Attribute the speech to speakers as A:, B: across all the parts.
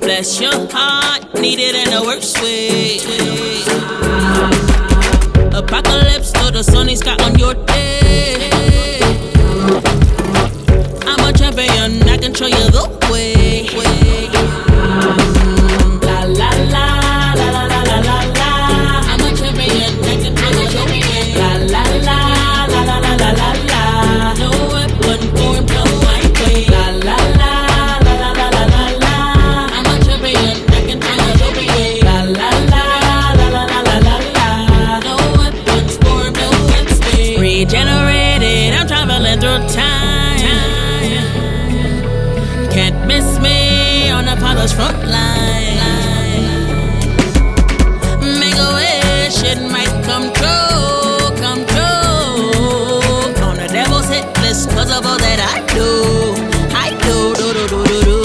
A: Bless your heart, need it in the worst way. Apocalypse, though the sun is got on your day. I'm a champion, I can show you the way. La la la, la la la la la la. I'm a champion, I can show you the way. La la la, la la la la la la. No weapon formed, no white way. La la la, la la la la la la. I'm a champion, I can show you the way. La la la, la la la la la la. No weapons formed, no white way. Regenerated, I'm traveling through time. Can't miss me on the Apollo's front line. Make a wish, it might come true, come true. On the devil's hit list, cause of all that I do. I do, do, do, do, do, do.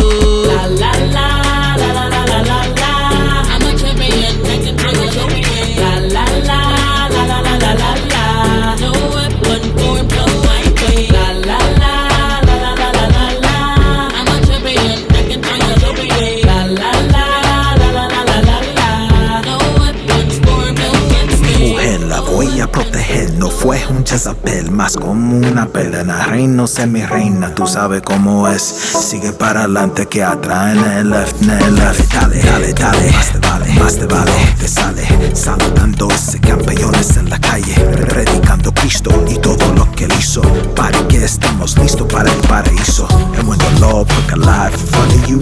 A: La la la, la la la la la la. I'm a champion, I can tell you the way. La la la, la la la la la la. No weapon formed, no white way. La la la, la la la la la la. I'm a champion, I can tell you the way. La la la, la la la la la la. No weapons formed, no white way.
B: Mujer, la voy a proteger, no fue un Jezabel, más como una pelena, reino semi-reina, tú sabes cómo es, sigue para adelante que atrás en el left, dale, dale, dale, más te vale, te sale, saludando ese campeones en la calle, predicando Cristo y todo lo que él hizo, para que estamos listos para el paraíso, and when the Lord put a life in front of you,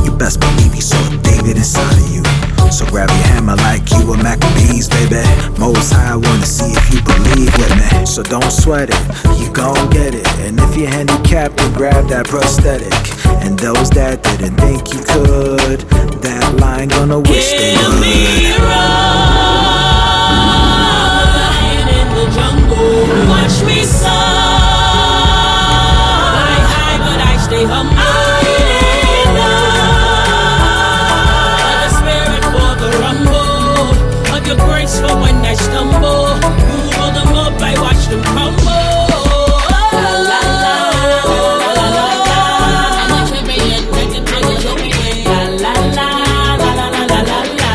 B: you best believe he saw David inside of you. So grab your hammer like you were Maccabees, baby. Most High, I wanna see if you believe with me. So don't sweat it, you gon' get it. And if you're handicapped, then grab that prosthetic. And those that didn't think you could, that line gonna wish they would.
A: Lion in the jungle, watch me soar. I high, but I stay humble. Your grace for when I stumble. You hold them up, I watch them crumble. La la la, la la la la la. I'm a champion, I can tell you the way. La la la, la la la la la la.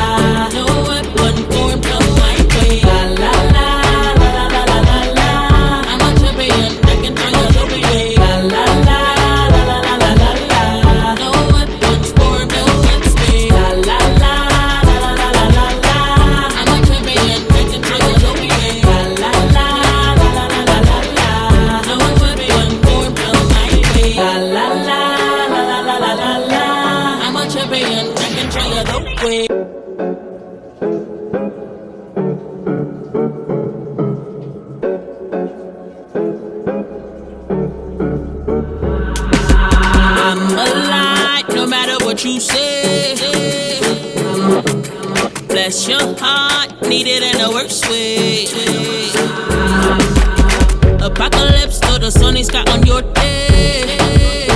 A: No weapon formed, no white way. La la la, la la la la la la. I'm a champion, I can tell you the way. La la la, la la la la la la. No weapons formed, no white way. La la la, la la la la la la. I'm alive, no matter what you say. Bless your heart, need it in the worst way. Apocalypse, though the sun is got on your day.